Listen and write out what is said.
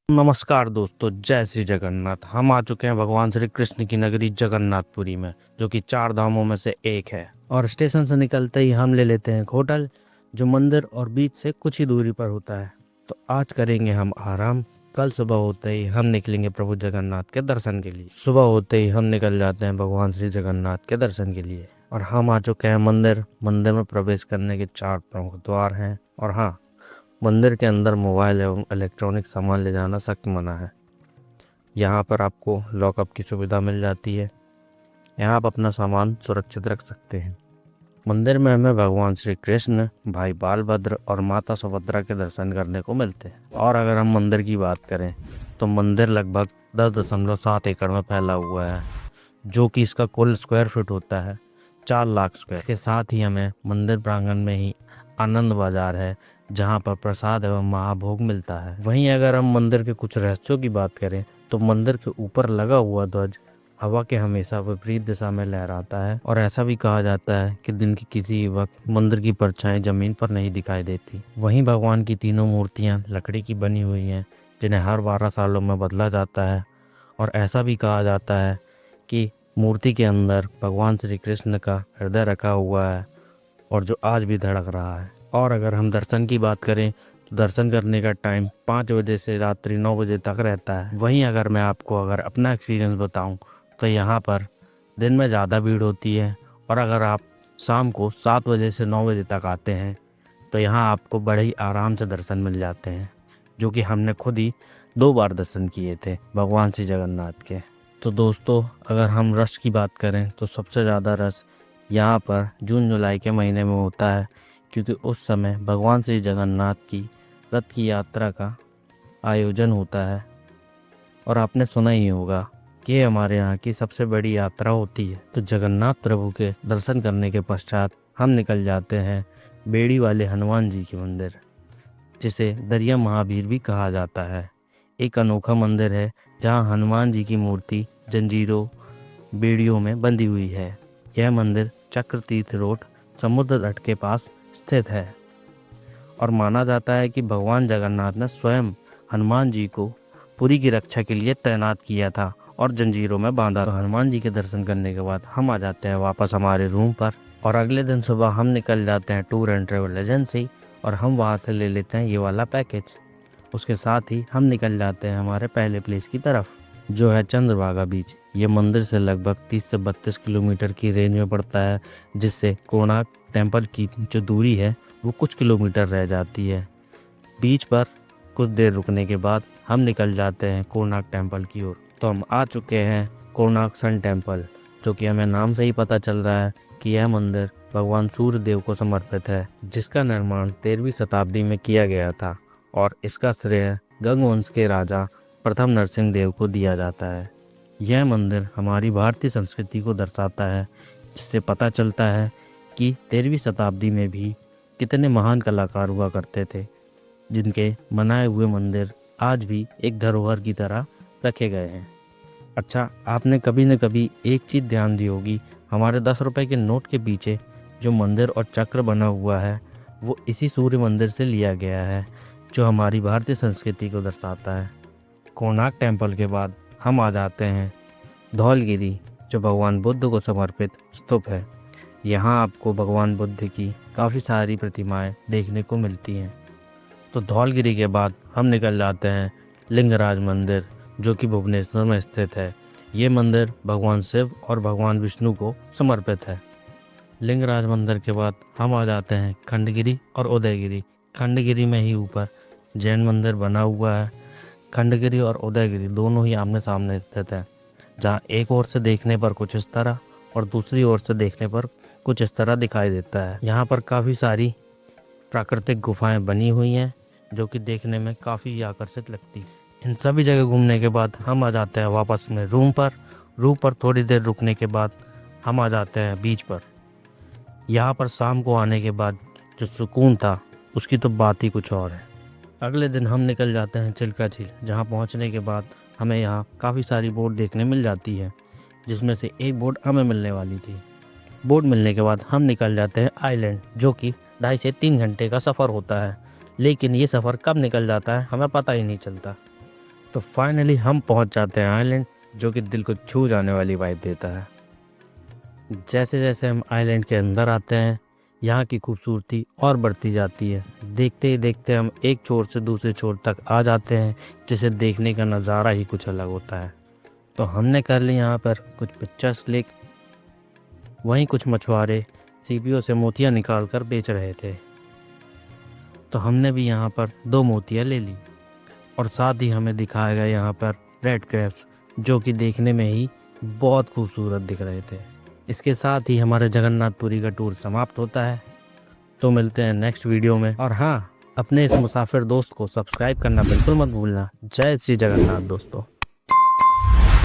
नमस्कार दोस्तों, जय श्री जगन्नाथ। हम आ चुके हैं भगवान श्री कृष्ण की नगरी जगन्नाथपुरी में, जो कि 4 धामों में से एक है। और स्टेशन से निकलते ही हम ले लेते हैं एक होटल, जो मंदिर और बीच से कुछ ही दूरी पर होता है। तो आज करेंगे हम आराम। कल सुबह होते ही हम निकलेंगे प्रभु जगन्नाथ के दर्शन के लिए। सुबह होते ही हम निकल जाते हैं भगवान श्री जगन्नाथ के दर्शन के लिए। और हम आ चुके हैं मंदिर में प्रवेश करने के 4 प्रमुख द्वार हैं। और हाँ, मंदिर के अंदर मोबाइल एवं इलेक्ट्रॉनिक सामान ले जाना सख्त मना है। यहाँ पर आपको लॉकअप की सुविधा मिल जाती है। यहाँ आप अपना सामान सुरक्षित रख सकते हैं। मंदिर में हमें भगवान श्री कृष्ण, भाई बालभद्र और माता सुभद्रा के दर्शन करने को मिलते हैं। और अगर हम मंदिर की बात करें तो मंदिर लगभग 10.7 एकड़ में फैला हुआ है, जो कि इसका कुल स्क्वायर फीट होता है 4 लाख स्क्वायर। इसके साथ ही हमें मंदिर प्रांगण में ही आनंद बाजार है, जहां पर प्रसाद एवं महाभोग मिलता है। वहीं अगर हम मंदिर के कुछ रहस्यों की बात करें तो मंदिर के ऊपर लगा हुआ ध्वज हवा के हमेशा विपरीत दिशा में लहराता है। और ऐसा भी कहा जाता है कि दिन के किसी वक्त मंदिर की परछाएं जमीन पर नहीं दिखाई देती। वहीं भगवान की तीनों मूर्तियां लकड़ी की बनी हुई हैं, जिन्हें हर 12 सालों में बदला जाता है। और ऐसा भी कहा जाता है कि मूर्ति के अंदर भगवान श्री कृष्ण का हृदय रखा हुआ है, और जो आज भी धड़क रहा है। और अगर हम दर्शन की बात करें तो दर्शन करने का टाइम 5 बजे से रात्रि 9 बजे तक रहता है। वहीं अगर मैं आपको अपना एक्सपीरियंस बताऊं तो यहाँ पर दिन में ज़्यादा भीड़ होती है। और अगर आप शाम को 7 बजे से 9 बजे तक आते हैं तो यहाँ आपको बड़े ही आराम से दर्शन मिल जाते हैं, जो कि हमने खुद ही 2 बार दर्शन किए थे भगवान श्री जगन्नाथ के। तो दोस्तों, अगर हम रश की बात करें तो सबसे ज़्यादा रश यहाँ पर जून जुलाई के महीने में होता है, क्योंकि उस समय भगवान श्री जगन्नाथ की रथ की यात्रा का आयोजन होता है। और आपने सुना ही होगा कि हमारे यहाँ की सबसे बड़ी यात्रा होती है। तो जगन्नाथ प्रभु के दर्शन करने के पश्चात हम निकल जाते हैं बेड़ी वाले हनुमान जी के मंदिर, जिसे दरिया महावीर भी कहा जाता है। एक अनोखा मंदिर है जहाँ हनुमान जी की मूर्ति जंजीरों बेड़ियों में बंधी हुई है। यह मंदिर चक्र तीर्थ रोड समुद्र तट के पास स्थित है। और माना जाता है कि भगवान जगन्नाथ ने स्वयं हनुमान जी को पुरी की रक्षा के लिए तैनात किया था और जंजीरों में बांधा। तो हनुमान जी के दर्शन करने के बाद हम आ जाते हैं वापस हमारे रूम पर। और अगले दिन सुबह हम निकल जाते हैं टूर एंड ट्रेवल एजेंसी, और हम वहाँ से ले लेते हैं ये वाला पैकेज। उसके साथ ही हम निकल जाते हैं हमारे पहले प्लेस की तरफ, जो है चंद्रभागा बीच। ये मंदिर से लगभग 30 से 32 किलोमीटर की रेंज में पड़ता है, जिससे कोणार्क टेम्पल की जो दूरी है वो कुछ किलोमीटर रह जाती है। बीच पर कुछ देर रुकने के बाद हम निकल जाते हैं कोणार्क टेम्पल की ओर। तो हम आ चुके हैं कोणार्क सन टेम्पल, जो कि हमें नाम से ही पता चल रहा है कि यह मंदिर भगवान सूर्य देव को समर्पित है, जिसका निर्माण 13वीं शताब्दी में किया गया था। और इसका श्रेय गंग वंश के राजा प्रथम नरसिंह देव को दिया जाता है। यह मंदिर हमारी भारतीय संस्कृति को दर्शाता है, जिससे पता चलता है कि 13वीं शताब्दी में भी कितने महान कलाकार हुआ करते थे, जिनके बनाए हुए मंदिर आज भी एक धरोहर की तरह रखे गए हैं। अच्छा, आपने कभी न कभी एक चीज़ ध्यान दी होगी, हमारे 10 रुपए के नोट के पीछे जो मंदिर और चक्र बना हुआ है वो इसी सूर्य मंदिर से लिया गया है, जो हमारी भारतीय संस्कृति को दर्शाता है। कोणार्क टेम्पल के बाद हम आ जाते हैं धौलगिरी, जो भगवान बुद्ध को समर्पित स्तूप है। यहाँ आपको भगवान बुद्ध की काफ़ी सारी प्रतिमाएं देखने को मिलती हैं। तो धौलगिरी के बाद हम निकल जाते हैं लिंगराज मंदिर, जो कि भुवनेश्वर में स्थित है। ये मंदिर भगवान शिव और भगवान विष्णु को समर्पित है। लिंगराज मंदिर के बाद हम आ जाते हैं खंडगिरी और उदयगिरी। खंडगिरी में ही ऊपर जैन मंदिर बना हुआ है। खंडगिरी और उदयगिरी दोनों ही आमने सामने स्थित है, जहाँ एक ओर से देखने पर कुछ इस तरह और दूसरी ओर से देखने पर कुछ इस तरह दिखाई देता है। यहाँ पर काफ़ी सारी प्राकृतिक गुफाएं बनी हुई हैं, जो कि देखने में काफ़ी आकर्षित लगती है। इन सभी जगह घूमने के बाद हम आ जाते हैं वापस में रूम पर। रूम पर थोड़ी देर रुकने के बाद हम आ जाते हैं बीच पर। यहाँ पर शाम को आने के बाद जो सुकून था उसकी तो बात ही कुछ और है। अगले दिन हम निकल जाते हैं चिल्का झील, जहाँ पहुँचने के बाद हमें यहाँ काफ़ी सारी बोट देखने मिल जाती है, जिसमें से एक बोट हमें मिलने वाली थी। बोट मिलने के बाद हम निकल जाते हैं आइलैंड, जो कि 2.5 से 3 घंटे का सफ़र होता है। लेकिन ये सफ़र कब निकल जाता है हमें पता ही नहीं चलता। तो फाइनली हम पहुंच जाते हैं आइलैंड, जो कि दिल को छू जाने वाली वाइब देता है। जैसे जैसे हम आइलैंड के अंदर आते हैं, यहाँ की खूबसूरती और बढ़ती जाती है। देखते ही देखते हम एक छोर से दूसरे छोर तक आ जाते हैं, जिसे देखने का नज़ारा ही कुछ अलग होता है। तो हमने कर ली यहाँ पर कुछ पिक्चर्स क्लिक। वहीं कुछ मछुआरे सीपियों से मोतियाँ निकाल कर बेच रहे थे, तो हमने भी यहाँ पर 2 मोतियाँ ले ली। और साथ ही हमें दिखाया गया यहाँ पर रेड क्रैब्स, जो कि देखने में ही बहुत खूबसूरत दिख रहे थे। इसके साथ ही हमारे जगन्नाथपुरी का टूर समाप्त होता है। तो मिलते हैं नेक्स्ट वीडियो में। और हाँ, अपने इस मुसाफिर दोस्त को सब्सक्राइब करना बिल्कुल मत भूलना। जय श्री जगन्नाथ दोस्तों।